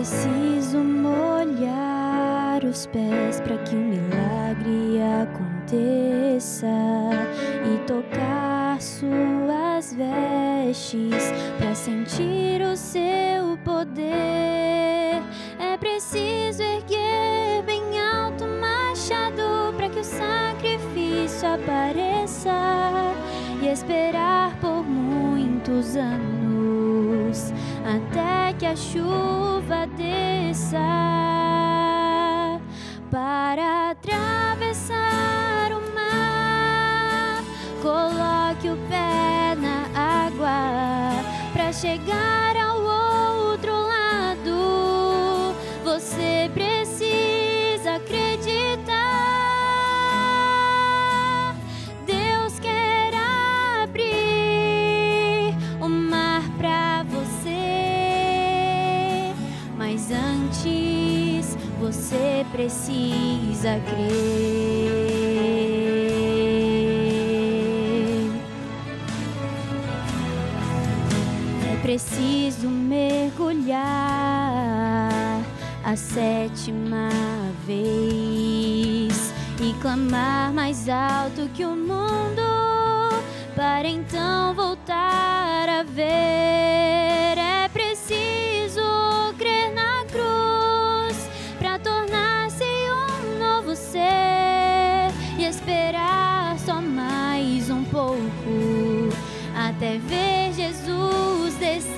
preciso molhar os pés para que o milagre aconteça e tocar suas vestes para sentir o seu poder. É preciso erguer bem alto o machado para que o sacrifício apareça e esperar por muitos anos até que a chuva desça. Para atravessar o mar, coloque o pé na água. Para chegar ao outro lado, você precisa acreditar. Deus quer abrir o mar para você, mas antes você precisa crer. É preciso mergulhar a 7ª vez e clamar mais alto que o mundo, para então voltar a ver. É preciso crer na cruz para tornar-se um novo ser e esperar só mais um pouco até ver Jesus descer.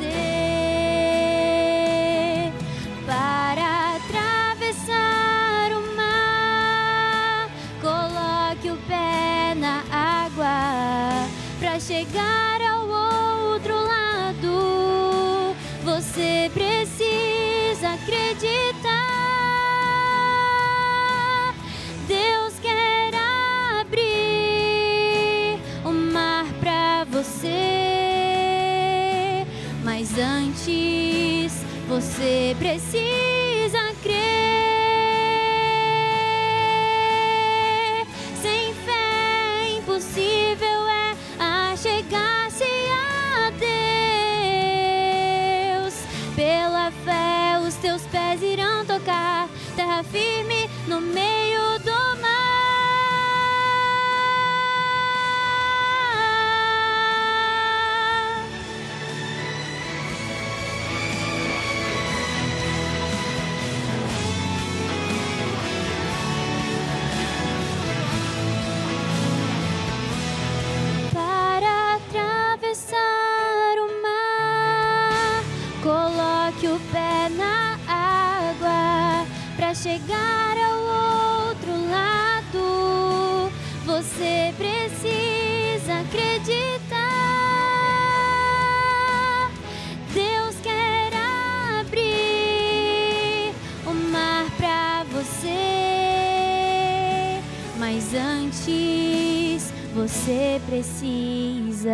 Para atravessar o mar, coloque o pé na água. Para chegar ao outro lado, você precisa acreditar. Deus quer abrir o mar para você, mas antes você precisa crer. Sem fé impossível é chegar-se a Deus. Pela fé os teus pés irão tocar terra firme no meio do mar. Chegar ao outro lado, você precisa acreditar. Deus quer abrir o mar para você, mas antes você precisa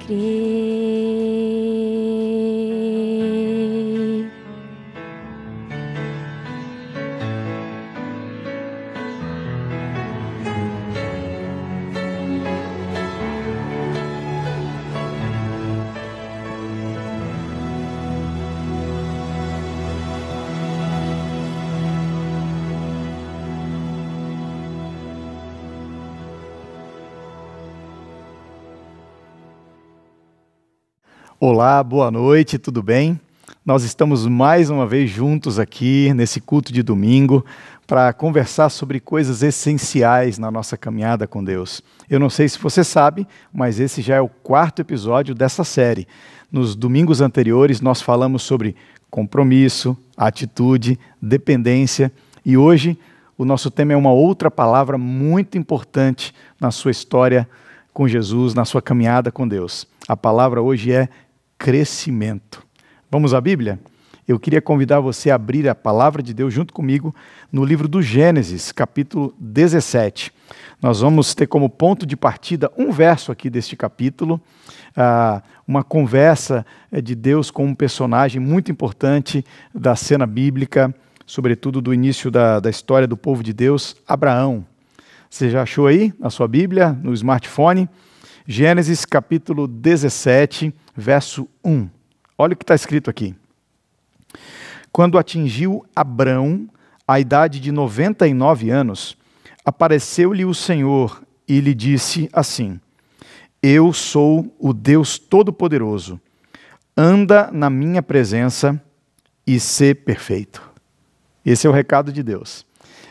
crer. Olá, boa noite, tudo bem? Nós estamos mais uma vez juntos aqui nesse culto de domingo para conversar sobre coisas essenciais na nossa caminhada com Deus. Eu não sei se você sabe, mas esse já é o 4º episódio dessa série. Nos domingos anteriores nós falamos sobre compromisso, atitude, dependência e hoje o nosso tema é uma outra palavra muito importante na sua história com Jesus, na sua caminhada com Deus. A palavra hoje é crescimento. Vamos à Bíblia? Eu queria convidar você a abrir a palavra de Deus junto comigo no livro do Gênesis, capítulo 17. Nós vamos ter como ponto de partida um verso aqui deste capítulo, uma conversa de Deus com um personagem muito importante da cena bíblica, sobretudo do início da história do povo de Deus, Abraão. Você já achou aí na sua Bíblia, no smartphone? Gênesis capítulo 17, verso 1. Olha o que está escrito aqui. Quando atingiu Abrão a idade de 99 anos, apareceu-lhe o Senhor e lhe disse assim: Eu sou o Deus Todo-Poderoso. Anda na minha presença e sê perfeito. Esse é o recado de Deus.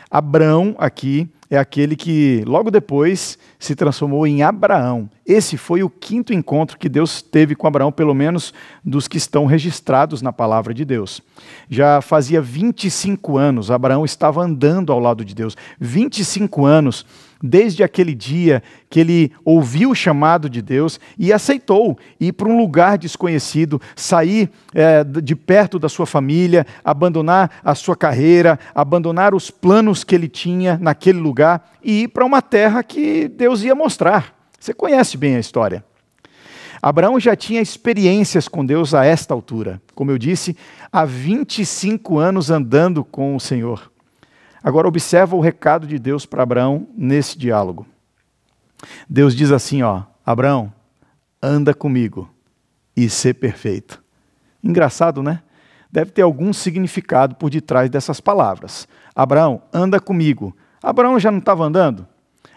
Abrão aqui é aquele que logo depois se transformou em Abraão. Esse foi o 5º encontro que Deus teve com Abraão, pelo menos dos que estão registrados na palavra de Deus. Já fazia 25 anos, Abraão estava andando ao lado de Deus. 25 anos, desde aquele dia que ele ouviu o chamado de Deus e aceitou ir para um lugar desconhecido, sair de perto da sua família, abandonar a sua carreira, abandonar os planos que ele tinha naquele lugar e ir para uma terra que Deus ia mostrar. Você conhece bem a história. Abraão já tinha experiências com Deus a esta altura. Como eu disse, há 25 anos andando com o Senhor. Agora observa o recado de Deus para Abraão nesse diálogo. Deus diz assim, Abraão, anda comigo e sê perfeito. Engraçado, né? Deve ter algum significado por detrás dessas palavras. Abraão, anda comigo. Abraão já não estava andando?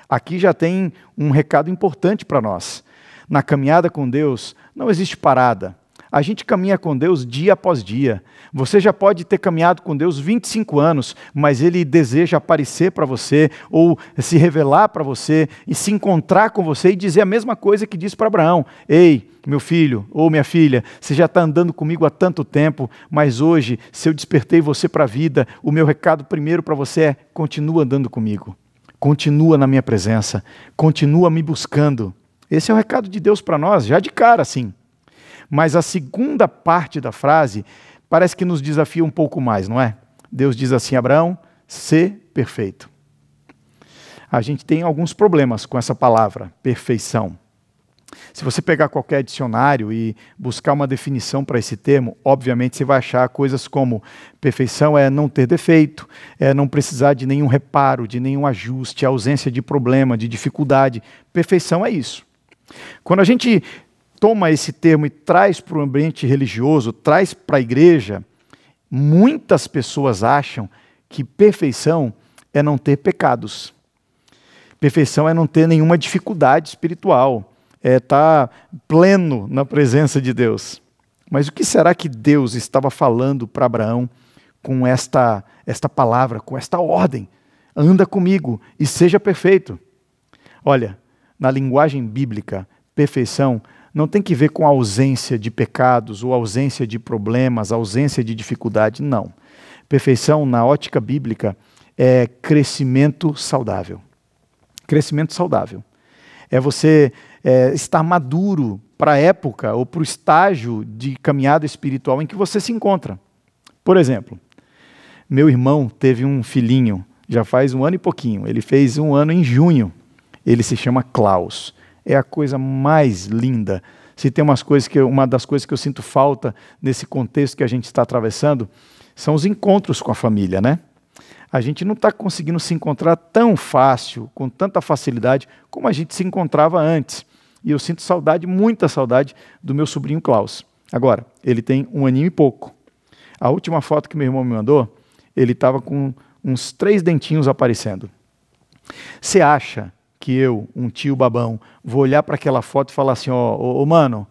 Aqui já tem um recado importante para nós. Na caminhada com Deus não existe parada. A gente caminha com Deus dia após dia. Você já pode ter caminhado com Deus 25 anos, mas Ele deseja aparecer para você, ou se revelar para você, e se encontrar com você e dizer a mesma coisa que disse para Abraão. Ei, meu filho ou minha filha, você já está andando comigo há tanto tempo, mas hoje, se eu despertei você para a vida, o meu recado primeiro para você é: continua andando comigo. Continua na minha presença. Continua me buscando. Esse é o recado de Deus para nós, já de cara, assim. Mas a segunda parte da frase parece que nos desafia um pouco mais, não é? Deus diz assim: Abraão, sê perfeito. A gente tem alguns problemas com essa palavra, perfeição. Se você pegar qualquer dicionário e buscar uma definição para esse termo, obviamente você vai achar coisas como: perfeição é não ter defeito, é não precisar de nenhum reparo, de nenhum ajuste, ausência de problema, de dificuldade. Perfeição é isso. Quando a gente toma esse termo e traz para o ambiente religioso, traz para a igreja, muitas pessoas acham que perfeição é não ter pecados. Perfeição é não ter nenhuma dificuldade espiritual, é estar pleno na presença de Deus. Mas o que será que Deus estava falando para Abraão com esta palavra, com esta ordem? Anda comigo e seja perfeito. Olha, na linguagem bíblica, perfeição não tem que ver com a ausência de pecados ou ausência de problemas, ausência de dificuldade, não. Perfeição, na ótica bíblica, é crescimento saudável. Crescimento saudável. É você estar maduro para a época ou para o estágio de caminhada espiritual em que você se encontra. Por exemplo, meu irmão teve um filhinho, já faz 1 ano e pouquinho. Ele fez 1 ano em junho. Ele se chama Klaus. É a coisa mais linda. Se tem uma das coisas que eu sinto falta nesse contexto que a gente está atravessando, são os encontros com a família, né? A gente não está conseguindo se encontrar tão fácil, com tanta facilidade, como a gente se encontrava antes. E eu sinto saudade, muita saudade, do meu sobrinho Klaus. Agora, ele tem 1 aninho e pouco. A última foto que meu irmão me mandou, ele estava com uns 3 dentinhos aparecendo. Você acha que eu, um tio babão, vou olhar para aquela foto e falar assim: ô mano,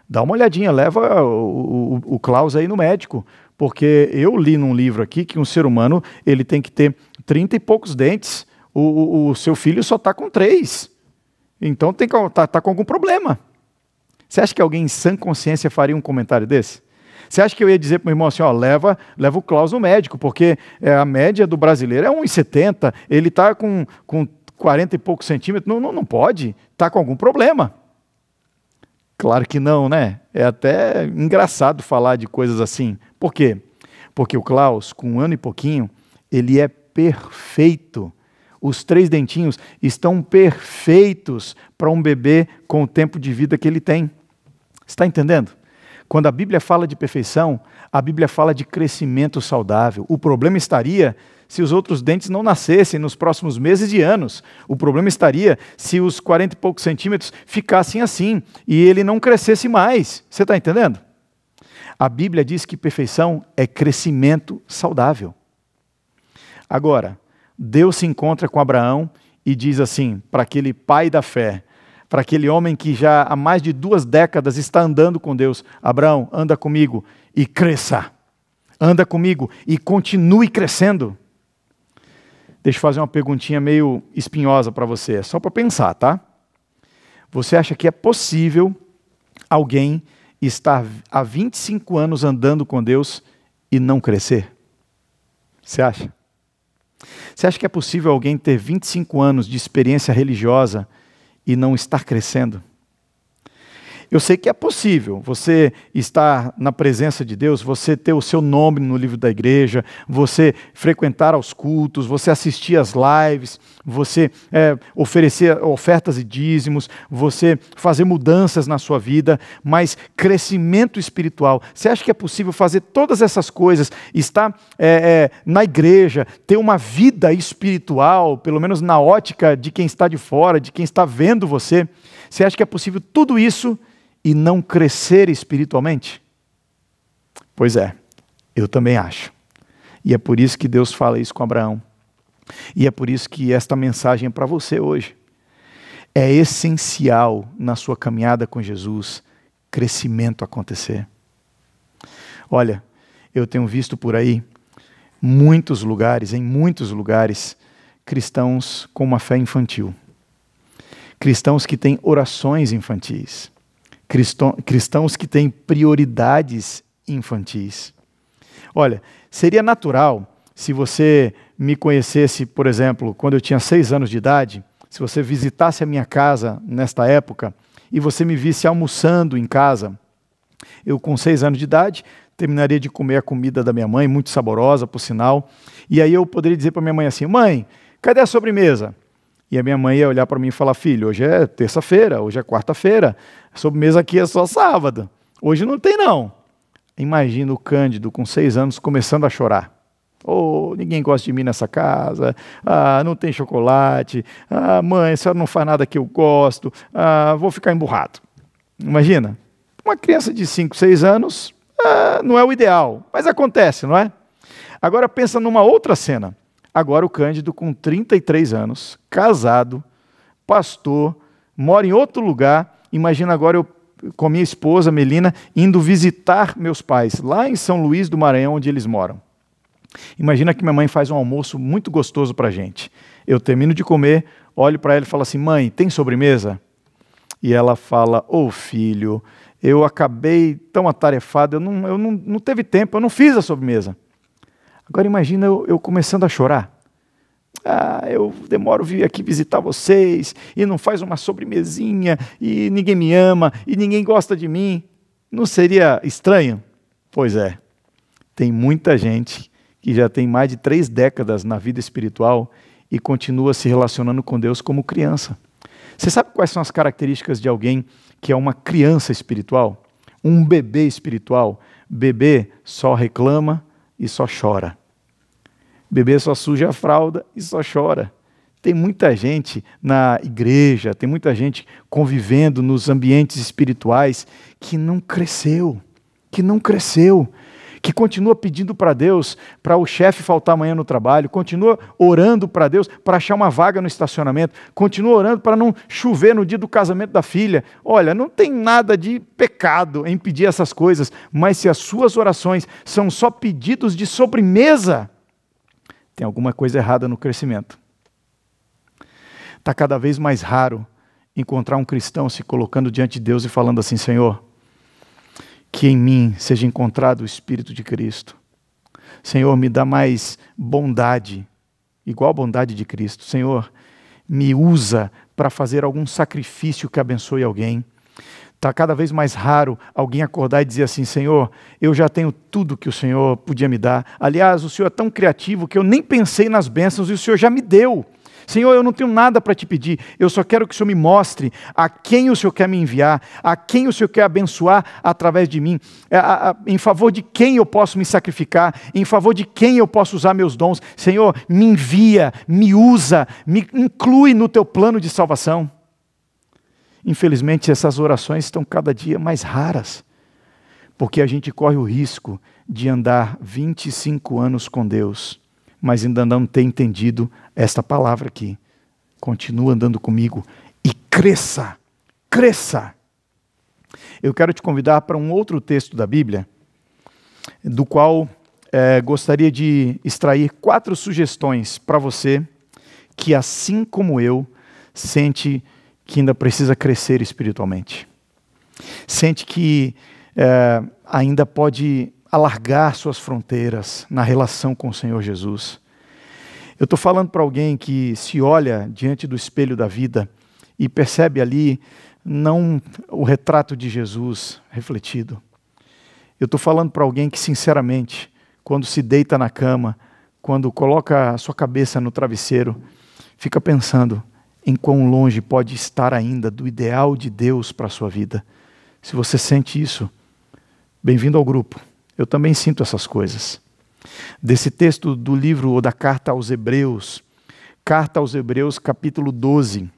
dá uma olhadinha, leva o Klaus aí no médico, porque eu li num livro aqui que um ser humano ele tem que ter 30 e poucos dentes, o seu filho só está com 3, então tá com algum problema. Você acha que alguém em sã consciência faria um comentário desse? Você acha que eu ia dizer para o meu irmão assim: leva o Klaus no médico, porque a média do brasileiro é 1,70, ele está com 40 e poucos centímetros, não pode, está com algum problema. Claro que não, né? É até engraçado falar de coisas assim. Por quê? Porque o Klaus, com 1 ano e pouquinho, ele é perfeito. Os 3 dentinhos estão perfeitos para um bebê com o tempo de vida que ele tem. Você está entendendo? Quando a Bíblia fala de perfeição, a Bíblia fala de crescimento saudável. O problema estaria se os outros dentes não nascessem nos próximos meses e anos. O problema estaria se os 40 e poucos centímetros ficassem assim e ele não crescesse mais. Você está entendendo? A Bíblia diz que perfeição é crescimento saudável. Agora, Deus se encontra com Abraão e diz assim, para aquele pai da fé, para aquele homem que já há mais de 2 décadas está andando com Deus: Abraão, anda comigo e cresça. Anda comigo e continue crescendo. Deixa eu fazer uma perguntinha meio espinhosa para você, só para pensar, tá? Você acha que é possível alguém estar há 25 anos andando com Deus e não crescer? Você acha? Você acha que é possível alguém ter 25 anos de experiência religiosa e não estar crescendo? Eu sei que é possível você estar na presença de Deus, você ter o seu nome no livro da igreja, você frequentar aos cultos, você assistir às lives, você oferecer ofertas e dízimos, você fazer mudanças na sua vida, mas crescimento espiritual, você acha que é possível fazer todas essas coisas, estar na igreja, ter uma vida espiritual, pelo menos na ótica de quem está de fora, de quem está vendo você? Você acha que é possível tudo isso e não crescer espiritualmente? Pois é, eu também acho. E é por isso que Deus fala isso com Abraão. E é por isso que esta mensagem é para você hoje. É essencial na sua caminhada com Jesus crescimento acontecer. Olha, eu tenho visto por aí em muitos lugares, cristãos com uma fé infantil. Cristãos que têm orações infantis. Cristãos que têm prioridades infantis. Olha, seria natural se você me conhecesse, por exemplo, quando eu tinha 6 anos de idade, se você visitasse a minha casa nesta época e você me visse almoçando em casa. Eu, com 6 anos de idade, terminaria de comer a comida da minha mãe, muito saborosa, por sinal, e aí eu poderia dizer para minha mãe assim: mãe, cadê a sobremesa? E a minha mãe ia olhar para mim e falar: filho, hoje é terça-feira, hoje é quarta-feira, a sobremesa aqui é só sábado, hoje não tem não. Imagina o Cândido com 6 anos começando a chorar. Oh, ninguém gosta de mim nessa casa, não tem chocolate, mãe, a senhora não faz nada que eu gosto, vou ficar emburrado. Imagina, uma criança de 5, 6 anos não é o ideal, mas acontece, não é? Agora pensa numa outra cena. Agora o Cândido com 33 anos, casado, pastor, mora em outro lugar. Imagina agora eu com minha esposa, Melina, indo visitar meus pais, lá em São Luís do Maranhão, onde eles moram. Imagina que minha mãe faz um almoço muito gostoso para a gente. Eu termino de comer, olho para ela e falo assim: mãe, tem sobremesa? E ela fala: ô filho, eu acabei tão atarefado, eu não teve tempo, eu não fiz a sobremesa. Agora imagina eu começando a chorar. Eu demoro vir aqui visitar vocês e não faz uma sobremesinha e ninguém me ama e ninguém gosta de mim. Não seria estranho? Pois é, tem muita gente que já tem mais de 3 décadas na vida espiritual e continua se relacionando com Deus como criança. Você sabe quais são as características de alguém que é uma criança espiritual? Um bebê espiritual. Bebê só reclama e só chora. Bebê só suja a fralda e só chora. Tem muita gente na igreja, tem muita gente convivendo nos ambientes espirituais que não cresceu, que continua pedindo para Deus, para o chefe faltar amanhã no trabalho, continua orando para Deus para achar uma vaga no estacionamento, continua orando para não chover no dia do casamento da filha. Olha, não tem nada de pecado em pedir essas coisas, mas se as suas orações são só pedidos de sobremesa, tem alguma coisa errada no crescimento. Está cada vez mais raro encontrar um cristão se colocando diante de Deus e falando assim: Senhor, que em mim seja encontrado o Espírito de Cristo. Senhor, me dá mais bondade, igual a bondade de Cristo. Senhor, me usa para fazer algum sacrifício que abençoe alguém. Está cada vez mais raro alguém acordar e dizer assim: Senhor, eu já tenho tudo que o Senhor podia me dar. Aliás, o Senhor é tão criativo que eu nem pensei nas bênçãos e o Senhor já me deu. Senhor, eu não tenho nada para te pedir, eu só quero que o Senhor me mostre a quem o Senhor quer me enviar, a quem o Senhor quer abençoar através de mim, em favor de quem eu posso me sacrificar, em favor de quem eu posso usar meus dons. Senhor, me envia, me usa, me inclui no teu plano de salvação. Infelizmente, essas orações estão cada dia mais raras, porque a gente corre o risco de andar 25 anos com Deus, mas ainda não ter entendido esta palavra aqui. Continua andando comigo e cresça, cresça. Eu quero te convidar para um outro texto da Bíblia, do qual gostaria de extrair 4 sugestões para você, que assim como eu, sente que ainda precisa crescer espiritualmente. Sente que ainda pode alargar suas fronteiras na relação com o Senhor Jesus. Eu estou falando para alguém que se olha diante do espelho da vida e percebe ali não o retrato de Jesus refletido. Eu estou falando para alguém que, sinceramente, quando se deita na cama, quando coloca a sua cabeça no travesseiro, fica pensando em quão longe pode estar ainda do ideal de Deus para a sua vida. Se você sente isso, bem-vindo ao grupo. Eu também sinto essas coisas. Desse texto do livro ou da carta aos Hebreus, capítulo 12.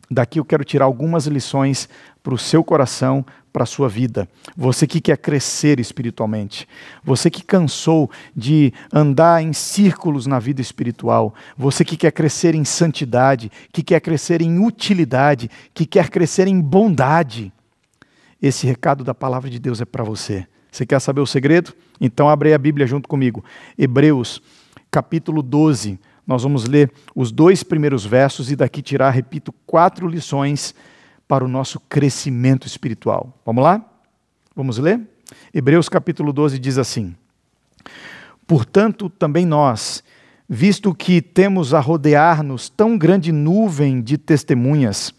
Daqui eu quero tirar algumas lições para o seu coração, para a sua vida. Você que quer crescer espiritualmente, você que cansou de andar em círculos na vida espiritual, você que quer crescer em santidade, que quer crescer em utilidade, que quer crescer em bondade. Esse recado da palavra de Deus é para você. Você quer saber o segredo? Então abre aí a Bíblia junto comigo. Hebreus, capítulo 12. Nós vamos ler os 2 primeiros versos e daqui tirar, repito, 4 lições para o nosso crescimento espiritual. Vamos lá? Vamos ler? Hebreus capítulo 12 diz assim: Portanto, também nós, visto que temos a rodear-nos tão grande nuvem de testemunhas,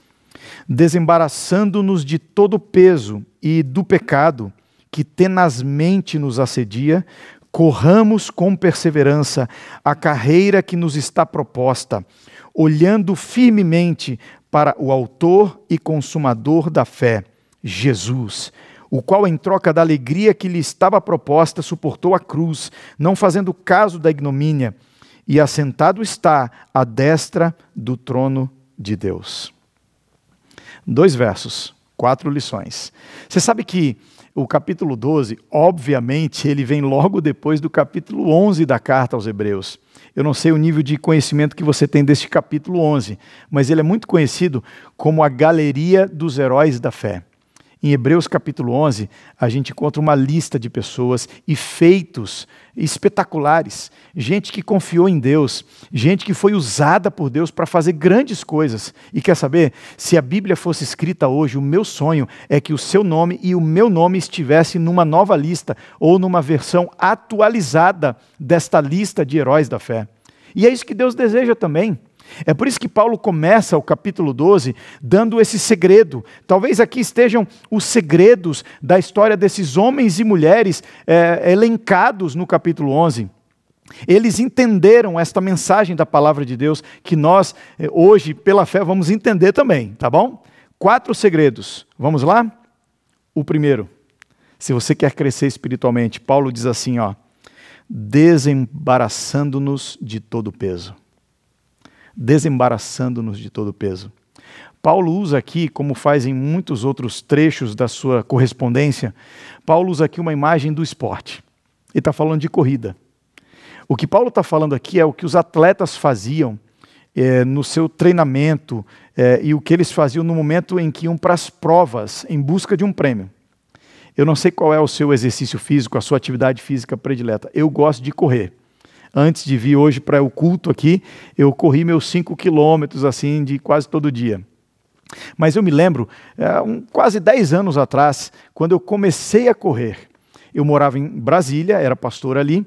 desembaraçando-nos de todo o peso e do pecado que tenazmente nos assedia, corramos com perseverança a carreira que nos está proposta, olhando firmemente para o autor e consumador da fé, Jesus, o qual, em troca da alegria que lhe estava proposta, suportou a cruz, não fazendo caso da ignomínia, e assentado está à destra do trono de Deus. 2 versos, 4 lições. Você sabe que o capítulo 12, obviamente, ele vem logo depois do capítulo 11 da carta aos Hebreus. Eu não sei o nível de conhecimento que você tem deste capítulo 11, mas ele é muito conhecido como a galeria dos heróis da fé. Em Hebreus capítulo 11, a gente encontra uma lista de pessoas e feitos espetaculares. Gente que confiou em Deus, gente que foi usada por Deus para fazer grandes coisas. E quer saber? Se a Bíblia fosse escrita hoje, o meu sonho é que o seu nome e o meu nome estivessem numa nova lista ou numa versão atualizada desta lista de heróis da fé. E é isso que Deus deseja também. É por isso que Paulo começa o capítulo 12 dando esse segredo. Talvez aqui estejam os segredos da história desses homens e mulheres elencados no capítulo 11. Eles entenderam esta mensagem da palavra de Deus que nós, hoje, pela fé, vamos entender também, tá bom? 4 segredos. Vamos lá? O primeiro, se você quer crescer espiritualmente, Paulo diz assim, desembaraçando-nos de todo o peso. Desembaraçando-nos de todo o peso. Paulo usa aqui, como faz em muitos outros trechos da sua correspondência, Paulo usa aqui uma imagem do esporte. Ele está falando de corrida. O que Paulo está falando aqui é o que os atletas faziam no seu treinamento e o que eles faziam no momento em que iam para as provas em busca de um prêmio. Eu não sei qual é o seu exercício físico, a sua atividade física predileta. Eu gosto de correr. Antes de vir hoje para o culto aqui, eu corri meus 5 quilômetros assim, de quase todo dia. Mas eu me lembro, quase 10 anos atrás, quando eu comecei a correr. Eu morava em Brasília, era pastor ali,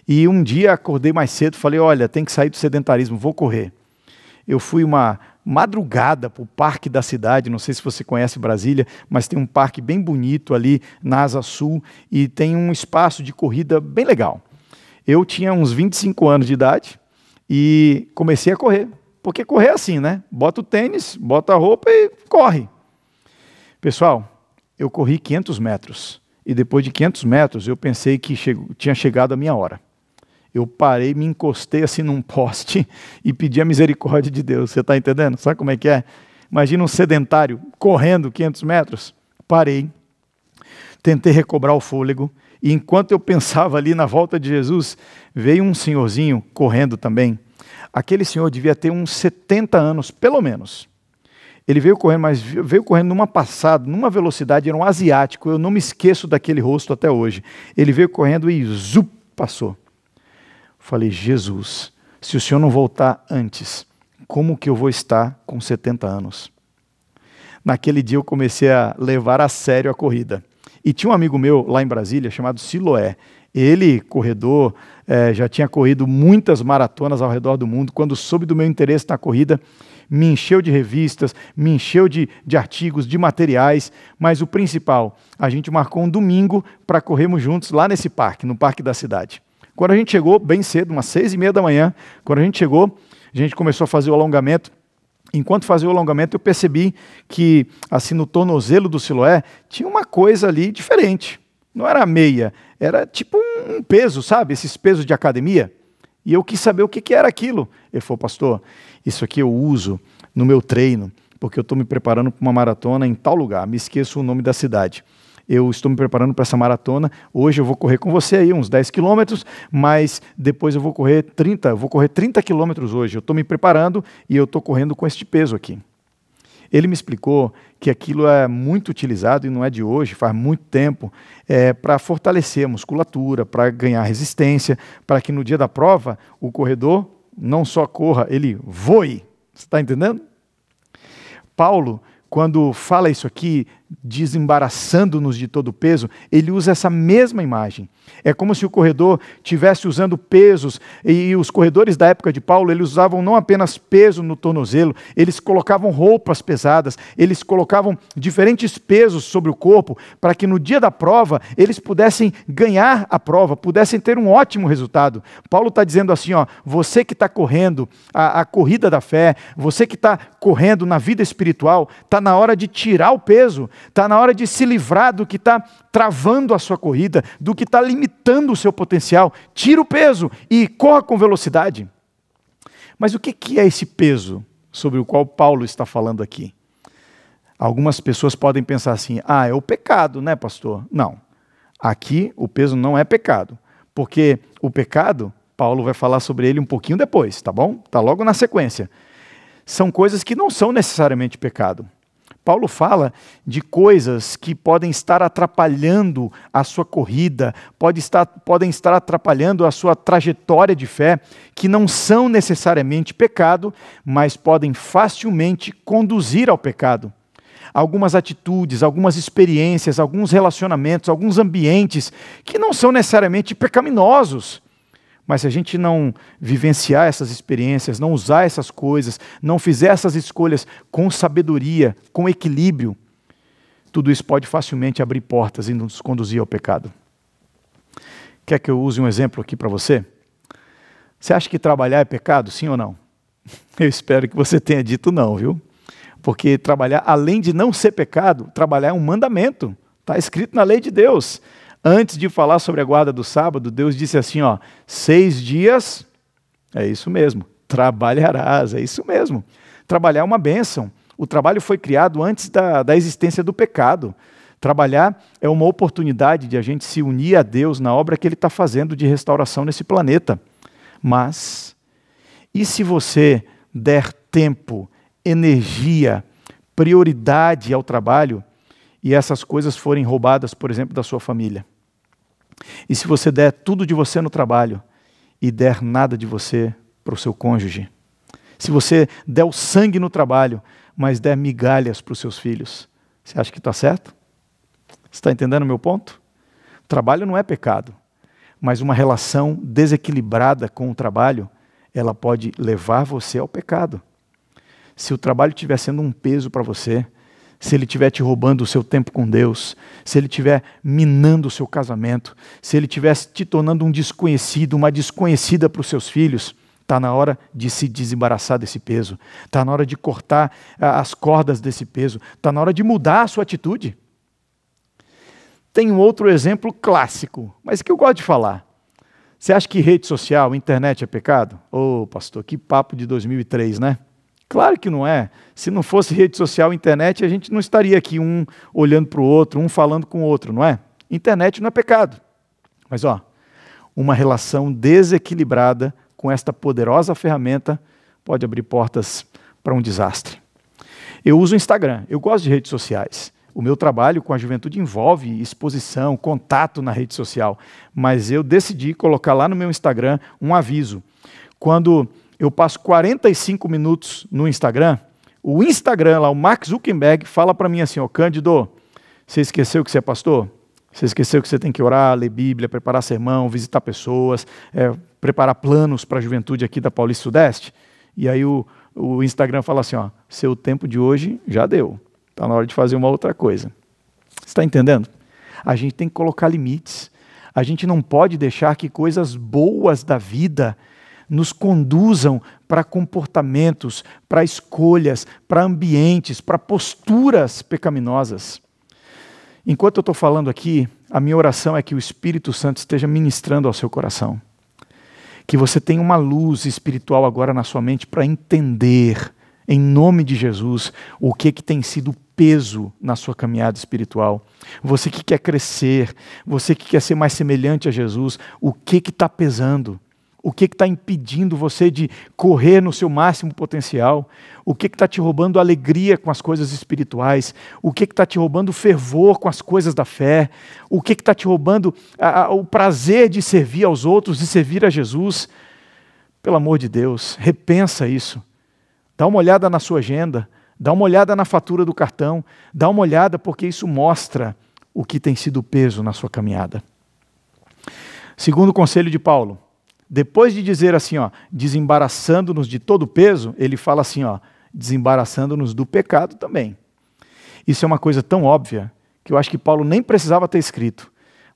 e um dia acordei mais cedo, falei, olha, tem que sair do sedentarismo, vou correr. Eu fui uma madrugada para o parque da cidade, não sei se você conhece Brasília, mas tem um parque bem bonito ali na Asa Sul, e tem um espaço de corrida bem legal. Eu tinha uns 25 anos de idade e comecei a correr. Porque correr é assim, né? Bota o tênis, bota a roupa e corre. Pessoal, eu corri 500 metros. E depois de 500 metros, eu pensei que tinha chegado a minha hora. Eu parei, me encostei assim num poste e pedi a misericórdia de Deus. Você está entendendo? Sabe como é que é? Imagina um sedentário correndo 500 metros. Parei. tentei recobrar o fôlego, e enquanto eu pensava ali na volta de Jesus, veio um senhorzinho correndo também. Aquele senhor devia ter uns 70 anos, pelo menos. Ele veio correndo, mas veio correndo numa passada, numa velocidade, era um asiático, eu não me esqueço daquele rosto até hoje. Ele veio correndo e zup, passou. Falei, Jesus, se o senhor não voltar antes, como que eu vou estar com 70 anos? Naquele dia eu comecei a levar a sério a corrida. E tinha um amigo meu lá em Brasília, chamado Siloé. Ele, corredor, já tinha corrido muitas maratonas ao redor do mundo. Quando soube do meu interesse na corrida, me encheu de revistas, me encheu de artigos, de materiais. Mas o principal, a gente marcou um domingo para corrermos juntos lá nesse parque, no parque da cidade. Quando a gente chegou, bem cedo, umas 6h30 da manhã, quando a gente chegou, a gente começou a fazer o alongamento. Enquanto fazia o alongamento, eu percebi que, assim, no tornozelo do Siloé, tinha uma coisa ali diferente. Não era meia, era tipo um peso, sabe? Esses pesos de academia. E eu quis saber o que era aquilo. Ele falou, pastor, isso aqui eu uso no meu treino, porque eu estou me preparando para uma maratona em tal lugar. Me esqueço o nome da cidade. Eu estou me preparando para essa maratona. Hoje eu vou correr com você aí uns 10 quilômetros, mas depois eu vou correr 30 quilômetros hoje. Eu estou me preparando e eu estou correndo com este peso aqui. Ele me explicou que aquilo é muito utilizado e não é de hoje, faz muito tempo, para fortalecer a musculatura, para ganhar resistência, para que no dia da prova o corredor não só corra, ele voe. Você está entendendo? Paulo, quando fala isso aqui, desembaraçando-nos de todo o peso, ele usa essa mesma imagem. É como se o corredor estivesse usando pesos, e os corredores da época de Paulo, eles usavam não apenas peso no tornozelo, eles colocavam roupas pesadas, eles colocavam diferentes pesos sobre o corpo, para que no dia da prova, eles pudessem ganhar a prova, pudessem ter um ótimo resultado. Paulo está dizendo assim, ó, você que está correndo a corrida da fé, você que está correndo na vida espiritual, está na hora de tirar o peso, está na hora de se livrar do que está travando a sua corrida, do que está limitando o seu potencial. Tira o peso e corra com velocidade. Mas o que é esse peso sobre o qual Paulo está falando aqui? Algumas pessoas podem pensar assim, é o pecado, né, pastor? Não, aqui o peso não é pecado, porque o pecado, Paulo vai falar sobre ele um pouquinho depois, tá bom? Está logo na sequência. São coisas que não são necessariamente pecado. Paulo fala de coisas que podem estar atrapalhando a sua corrida, podem estar atrapalhando a sua trajetória de fé, que não são necessariamente pecado, mas podem facilmente conduzir ao pecado. Algumas atitudes, algumas experiências, alguns relacionamentos, alguns ambientes que não são necessariamente pecaminosos. Mas se a gente não vivenciar essas experiências, não usar essas coisas, não fizer essas escolhas com sabedoria, com equilíbrio, tudo isso pode facilmente abrir portas e nos conduzir ao pecado. Quer que eu use um exemplo aqui para você? Você acha que trabalhar é pecado, sim ou não? Eu espero que você tenha dito não, viu? Porque trabalhar, além de não ser pecado, trabalhar é um mandamento. Está escrito na lei de Deus. Antes de falar sobre a guarda do sábado, Deus disse assim, 6 dias, é isso mesmo, trabalharás, é isso mesmo. Trabalhar é uma bênção. O trabalho foi criado antes da existência do pecado. Trabalhar é uma oportunidade de a gente se unir a Deus na obra que Ele está fazendo de restauração nesse planeta. Mas, e se você der tempo, energia, prioridade ao trabalho, e essas coisas forem roubadas, por exemplo, da sua família? E se você der tudo de você no trabalho e der nada de você para o seu cônjuge? Se você der o sangue no trabalho, mas der migalhas para os seus filhos, você acha que está certo? Você está entendendo o meu ponto? Trabalho não é pecado, mas uma relação desequilibrada com o trabalho, ela pode levar você ao pecado. Se o trabalho estiver sendo um peso para você, se ele estiver te roubando o seu tempo com Deus, se ele estiver minando o seu casamento, se ele estiver te tornando um desconhecido, uma desconhecida para os seus filhos, está na hora de se desembaraçar desse peso, está na hora de cortar as cordas desse peso, está na hora de mudar a sua atitude. Tem um outro exemplo clássico, mas que eu gosto de falar. Você acha que rede social, internet é pecado? Pastor, que papo de 2003, né? Claro que não é. Se não fosse rede social e internet, a gente não estaria aqui um olhando para o outro, um falando com o outro, não é? Internet não é pecado. Mas uma relação desequilibrada com esta poderosa ferramenta pode abrir portas para um desastre. Eu uso o Instagram, eu gosto de redes sociais. O meu trabalho com a juventude envolve exposição, contato na rede social. Mas eu decidi colocar lá no meu Instagram um aviso. Quando eu passo 45 minutos no Instagram, o Instagram lá, o Mark Zuckerberg, fala para mim assim, Cândido, você esqueceu que você é pastor? Você esqueceu que você tem que orar, ler Bíblia, preparar sermão, visitar pessoas, preparar planos para a juventude aqui da Paulista Sudeste? E aí o Instagram fala assim, seu tempo de hoje já deu. Está na hora de fazer uma outra coisa. Você está entendendo? A gente tem que colocar limites. A gente não pode deixar que coisas boas da vida nos conduzam para comportamentos, para escolhas, para ambientes, para posturas pecaminosas. Enquanto eu estou falando aqui, a minha oração é que o Espírito Santo esteja ministrando ao seu coração. Que você tenha uma luz espiritual agora na sua mente para entender, em nome de Jesus, o que tem sido peso na sua caminhada espiritual. Você que quer crescer, você que quer ser mais semelhante a Jesus, o que está pesando? O que está impedindo você de correr no seu máximo potencial? O que está te roubando alegria com as coisas espirituais? O que está te roubando fervor com as coisas da fé? O que está te roubando o prazer de servir aos outros, de servir a Jesus? Pelo amor de Deus, repensa isso. Dá uma olhada na sua agenda, dá uma olhada na fatura do cartão, dá uma olhada porque isso mostra o que tem sido o peso na sua caminhada. Segundo o conselho de Paulo, depois de dizer assim, desembaraçando-nos de todo o peso, ele fala assim, desembaraçando-nos do pecado também. Isso é uma coisa tão óbvia que eu acho que Paulo nem precisava ter escrito.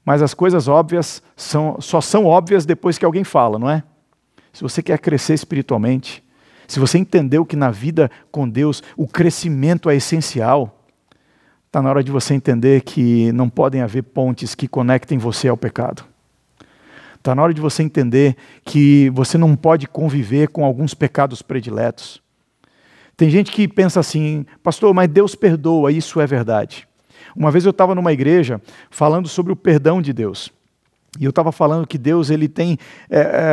Mas as coisas óbvias só são óbvias depois que alguém fala, não é? Se você quer crescer espiritualmente, se você entendeu que na vida com Deus o crescimento é essencial, está na hora de você entender que não podem haver pontes que conectem você ao pecado. Está na hora de você entender que você não pode conviver com alguns pecados prediletos. Tem gente que pensa assim, pastor, mas Deus perdoa, isso é verdade. Uma vez eu estava numa igreja falando sobre o perdão de Deus. E eu estava falando que Deus ele tem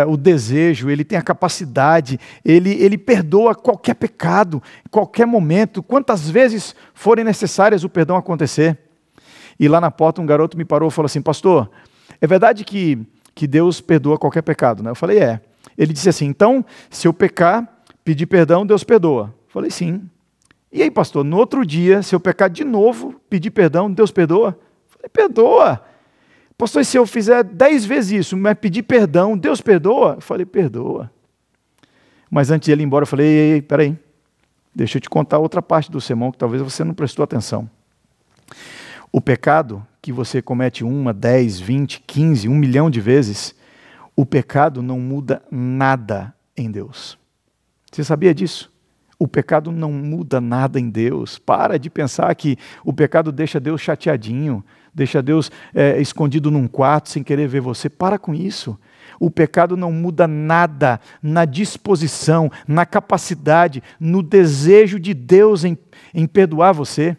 o desejo, ele tem a capacidade, ele perdoa qualquer pecado, em qualquer momento, quantas vezes forem necessárias o perdão acontecer. E lá na porta um garoto me parou e falou assim, pastor, é verdade que Deus perdoa qualquer pecado, né? Eu falei, é. Ele disse assim, então, se eu pecar, pedir perdão, Deus perdoa. Eu falei, sim. E aí, pastor, no outro dia, se eu pecar de novo, pedir perdão, Deus perdoa? Eu falei, perdoa. Pastor, se eu fizer 10 vezes isso, mas pedir perdão, Deus perdoa? Eu falei, perdoa. Mas antes de ele ir embora, eu falei, ei, peraí, deixa eu te contar outra parte do sermão que talvez você não prestou atenção. O pecado que você comete 1, 10, 20, 15, 1 milhão de vezes, o pecado não muda nada em Deus. Você sabia disso? O pecado não muda nada em Deus. Para de pensar que o pecado deixa Deus chateadinho, deixa Deus escondido num quarto sem querer ver você. Para com isso. O pecado não muda nada na disposição, na capacidade, no desejo de Deus em perdoar você.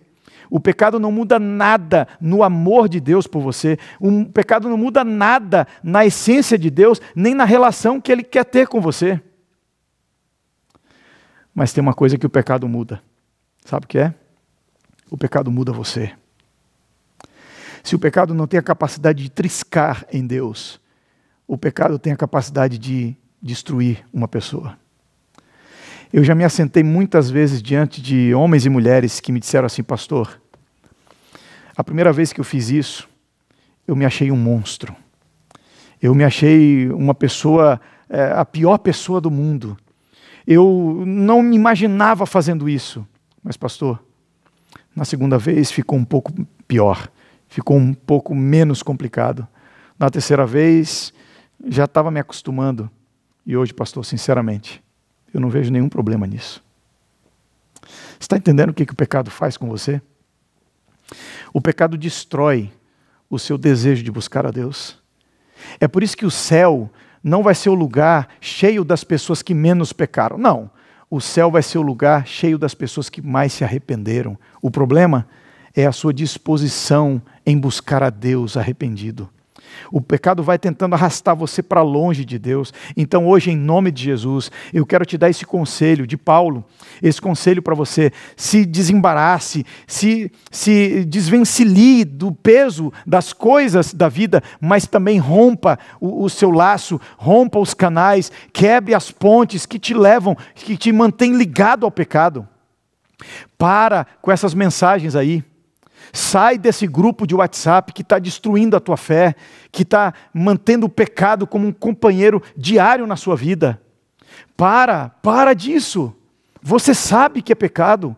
O pecado não muda nada no amor de Deus por você. O pecado não muda nada na essência de Deus, nem na relação que Ele quer ter com você. Mas tem uma coisa que o pecado muda. Sabe o que é? O pecado muda você. Se o pecado não tem a capacidade de triscar em Deus, o pecado tem a capacidade de destruir uma pessoa. Eu já me assentei muitas vezes diante de homens e mulheres que me disseram assim, pastor, a primeira vez que eu fiz isso, eu me achei um monstro. Eu me achei uma pessoa, a pior pessoa do mundo. Eu não me imaginava fazendo isso. Mas, pastor, na segunda vez ficou um pouco pior. Ficou um pouco menos complicado. Na terceira vez, já estava me acostumando. E hoje, pastor, sinceramente, eu não vejo nenhum problema nisso. Você está entendendo o que o pecado faz com você? O pecado destrói o seu desejo de buscar a Deus. É por isso que o céu não vai ser o lugar cheio das pessoas que menos pecaram. Não, o céu vai ser o lugar cheio das pessoas que mais se arrependeram. O problema é a sua disposição em buscar a Deus arrependido. O pecado vai tentando arrastar você para longe de Deus. Então hoje, em nome de Jesus, eu quero te dar esse conselho de Paulo, esse conselho para você: se desembarace, se desvencilhe do peso das coisas da vida, mas também rompa o seu laço, rompa os canais, quebre as pontes que te levam, que te mantêm ligado ao pecado. Para com essas mensagens aí. Sai desse grupo de WhatsApp que está destruindo a tua fé, que está mantendo o pecado como um companheiro diário na sua vida. Para disso. Você sabe que é pecado.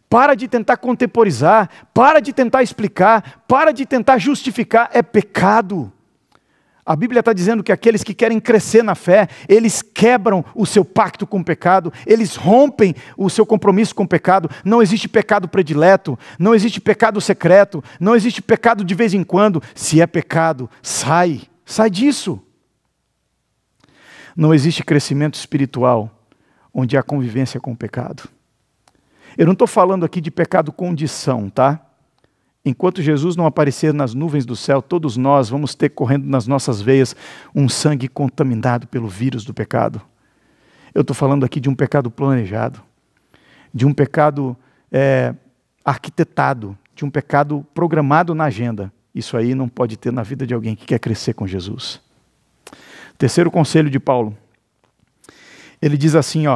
Para de tentar contemporizar, para de tentar explicar, para de tentar justificar, é pecado. A Bíblia está dizendo que aqueles que querem crescer na fé, eles quebram o seu pacto com o pecado, eles rompem o seu compromisso com o pecado. Não existe pecado predileto, não existe pecado secreto, não existe pecado de vez em quando. Se é pecado, sai disso. Não existe crescimento espiritual onde há convivência com o pecado. Eu não estou falando aqui de pecado condição, tá? Enquanto Jesus não aparecer nas nuvens do céu, todos nós vamos ter correndo nas nossas veias um sangue contaminado pelo vírus do pecado. Eu estou falando aqui de um pecado planejado, de um pecado arquitetado, de um pecado programado na agenda. Isso aí não pode ter na vida de alguém que quer crescer com Jesus. Terceiro conselho de Paulo. Ele diz assim,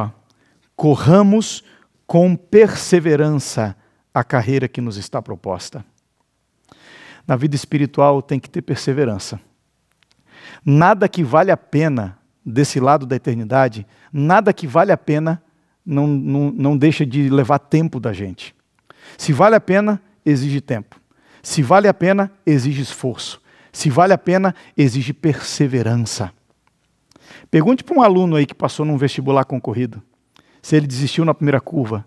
corramos com perseverança a carreira que nos está proposta. Na vida espiritual tem que ter perseverança. Nada que vale a pena desse lado da eternidade, nada que vale a pena não deixa de levar tempo da gente. Se vale a pena, exige tempo. Se vale a pena, exige esforço. Se vale a pena, exige perseverança. Pergunte para um aluno aí que passou num vestibular concorrido, se ele desistiu na primeira curva,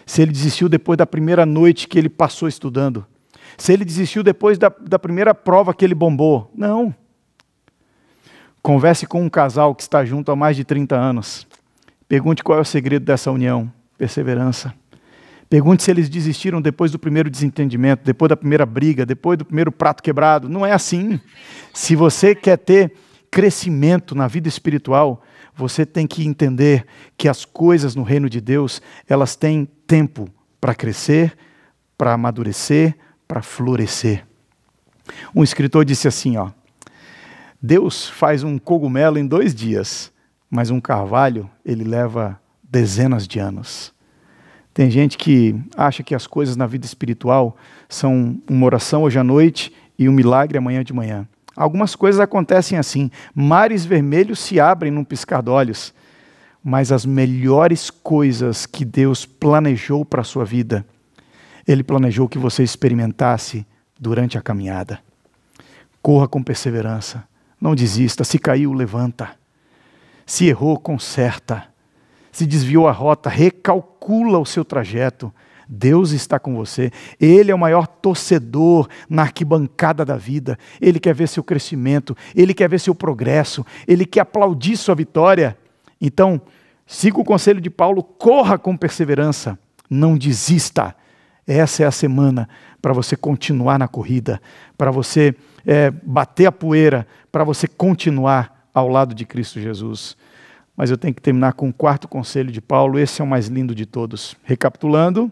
se ele desistiu depois da primeira noite que ele passou estudando, se ele desistiu depois da primeira prova que ele bombou. Não. Converse com um casal que está junto há mais de 30 anos. Pergunte qual é o segredo dessa união. Perseverança. Pergunte se eles desistiram depois do primeiro desentendimento, depois da primeira briga, depois do primeiro prato quebrado. Não é assim. Se você quer ter crescimento na vida espiritual, você tem que entender que as coisas no reino de Deus, elas têm tempo para crescer, para amadurecer, para florescer. Um escritor disse assim, Deus faz um cogumelo em 2 dias, mas um carvalho, ele leva dezenas de anos. Tem gente que acha que as coisas na vida espiritual são uma oração hoje à noite e um milagre amanhã de manhã. Algumas coisas acontecem assim, mares vermelhos se abrem num piscar de olhos, mas as melhores coisas que Deus planejou para a sua vida, Ele planejou que você experimentasse durante a caminhada. Corra com perseverança, não desista, se caiu, levanta, se errou, conserta, se desviou a rota, recalcula o seu trajeto. Deus está com você, Ele é o maior torcedor na arquibancada da vida, Ele quer ver seu crescimento, Ele quer ver seu progresso, Ele quer aplaudir sua vitória. Então, siga o conselho de Paulo, corra com perseverança, não desista. Essa é a semana para você continuar na corrida, para você bater a poeira, para você continuar ao lado de Cristo Jesus. Mas eu tenho que terminar com o 4º conselho de Paulo, esse é o mais lindo de todos. Recapitulando,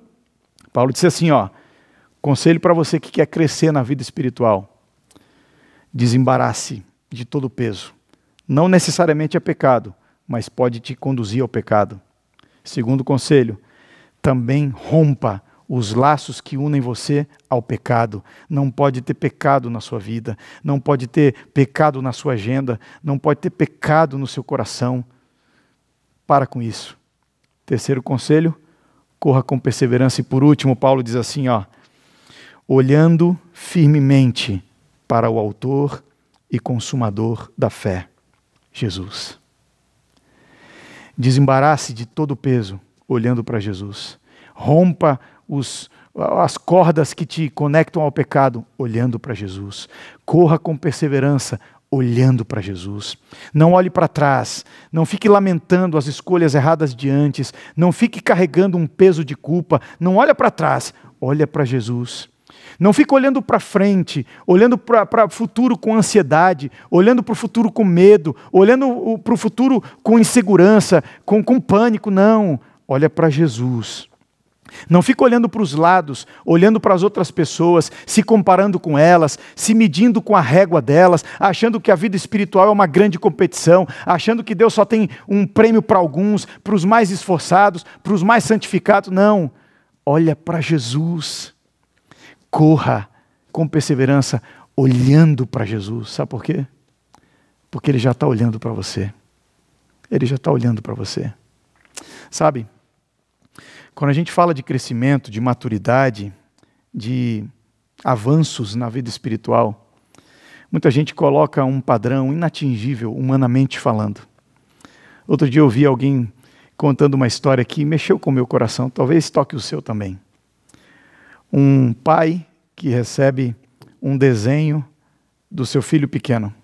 Paulo disse assim, conselho para você que quer crescer na vida espiritual. Desembarace de todo o peso. Não necessariamente é pecado, mas pode te conduzir ao pecado. 2º conselho, também rompa os laços que unem você ao pecado. Não pode ter pecado na sua vida, não pode ter pecado na sua agenda, não pode ter pecado no seu coração. Para com isso. 3º conselho, corra com perseverança. E por último, Paulo diz assim, olhando firmemente para o autor e consumador da fé, Jesus. Desembarace de todo o peso, olhando para Jesus. Rompa as cordas que te conectam ao pecado, olhando para Jesus. Corra com perseverança, olhando para Jesus. Não olhe para trás, não fique lamentando as escolhas erradas de antes, não fique carregando um peso de culpa, não olha para trás, olha para Jesus. Não fica olhando para frente, olhando para o futuro com ansiedade, olhando para o futuro com medo, olhando para o futuro com insegurança, com pânico. Não, olha para Jesus. Não fica olhando para os lados, olhando para as outras pessoas, se comparando com elas, se medindo com a régua delas, achando que a vida espiritual é uma grande competição, achando que Deus só tem um prêmio para alguns, para os mais esforçados, para os mais santificados. Não, olha para Jesus. Corra com perseverança, olhando para Jesus. Sabe por quê? Porque Ele já está olhando para você. Ele já está olhando para você. Sabe? Quando a gente fala de crescimento, de maturidade, de avanços na vida espiritual, muita gente coloca um padrão inatingível, humanamente falando. Outro dia eu ouvi alguém contando uma história que mexeu com o meu coração, talvez toque o seu também. Um pai que recebe um desenho do seu filho pequeno.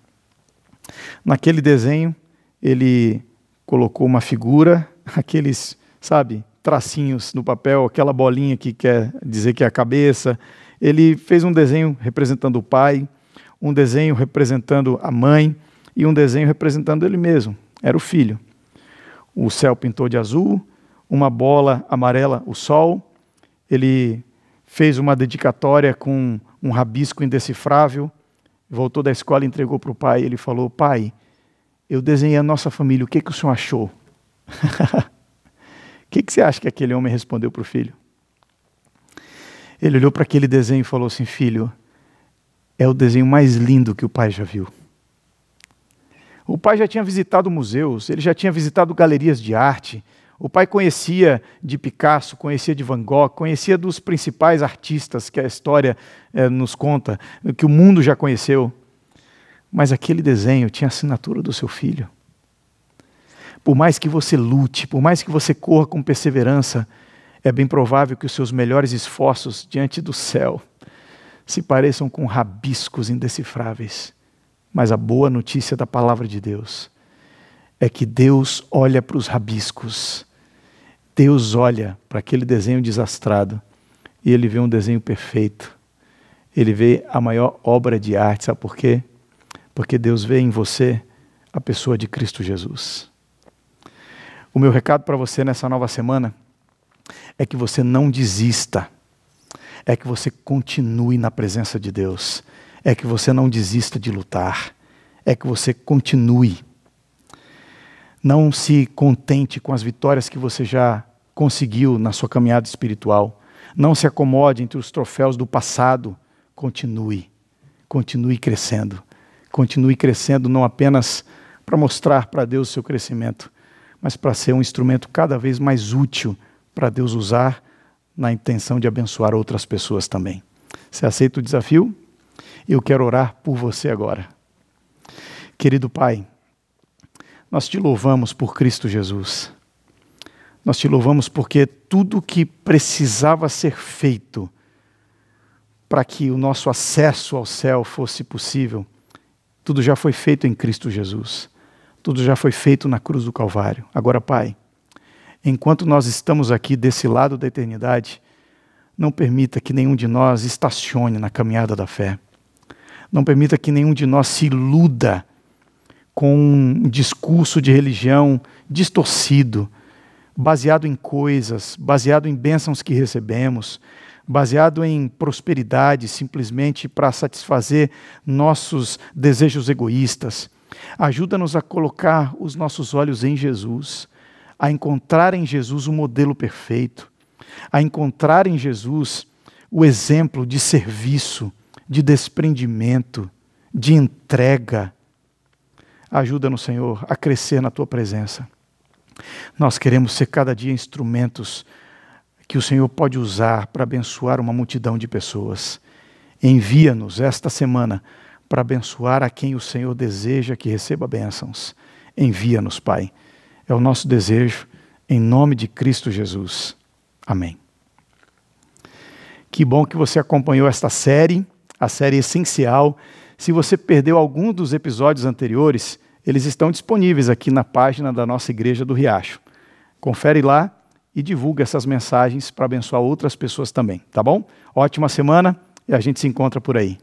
Naquele desenho, ele colocou uma figura, aqueles, tracinhos no papel, aquela bolinha que quer dizer que é a cabeça. Ele fez um desenho representando o pai, um desenho representando a mãe e um desenho representando ele mesmo. Era o filho. O céu pintou de azul, uma bola amarela, o sol. Ele fez uma dedicatória com um rabisco indecifrável, voltou da escola e entregou para o pai. Ele falou: pai, eu desenhei a nossa família, o que o senhor achou? O que você acha que aquele homem respondeu para o filho? Ele olhou para aquele desenho e falou assim: filho, é o desenho mais lindo que o pai já viu. O pai já tinha visitado museus, ele já tinha visitado galerias de arte, o pai conhecia de Picasso, conhecia de Van Gogh, conhecia dos principais artistas que a história nos conta, que o mundo já conheceu. Mas aquele desenho tinha a assinatura do seu filho. Por mais que você lute, por mais que você corra com perseverança, é bem provável que os seus melhores esforços diante do céu se pareçam com rabiscos indecifráveis. Mas a boa notícia da palavra de Deus é que Deus olha para os rabiscos, Deus olha para aquele desenho desastrado e Ele vê um desenho perfeito. Ele vê a maior obra de arte, sabe por quê? Porque Deus vê em você a pessoa de Cristo Jesus. O meu recado para você nessa nova semana é que você não desista, é que você continue na presença de Deus, é que você não desista de lutar, é que você continue. Não se contente com as vitórias que você já conseguiu na sua caminhada espiritual. Não se acomode entre os troféus do passado. Continue crescendo. Continue crescendo não apenas para mostrar para Deus o seu crescimento, mas para ser um instrumento cada vez mais útil para Deus usar na intenção de abençoar outras pessoas também. Você aceita o desafio? Eu quero orar por você agora. Querido Pai, nós te louvamos por Cristo Jesus. Nós te louvamos porque tudo que precisava ser feito para que o nosso acesso ao céu fosse possível, tudo já foi feito em Cristo Jesus. Tudo já foi feito na cruz do Calvário. Agora, Pai, enquanto nós estamos aqui desse lado da eternidade, não permita que nenhum de nós estacione na caminhada da fé. Não permita que nenhum de nós se iluda com um discurso de religião distorcido, baseado em coisas, baseado em bênçãos que recebemos, baseado em prosperidade simplesmente para satisfazer nossos desejos egoístas. Ajuda-nos a colocar os nossos olhos em Jesus, a encontrar em Jesus o modelo perfeito, a encontrar em Jesus o exemplo de serviço, de desprendimento, de entrega. Ajuda-nos, Senhor, a crescer na Tua presença. Nós queremos ser cada dia instrumentos que o Senhor pode usar para abençoar uma multidão de pessoas. Envia-nos esta semana para abençoar a quem o Senhor deseja que receba bênçãos. Envia-nos, Pai. É o nosso desejo, em nome de Cristo Jesus. Amém. Que bom que você acompanhou esta série, a série Essencial. Se você perdeu algum dos episódios anteriores, eles estão disponíveis aqui na página da nossa Igreja do Riacho. Confere lá e divulga essas mensagens para abençoar outras pessoas também, tá bom? Ótima semana e a gente se encontra por aí.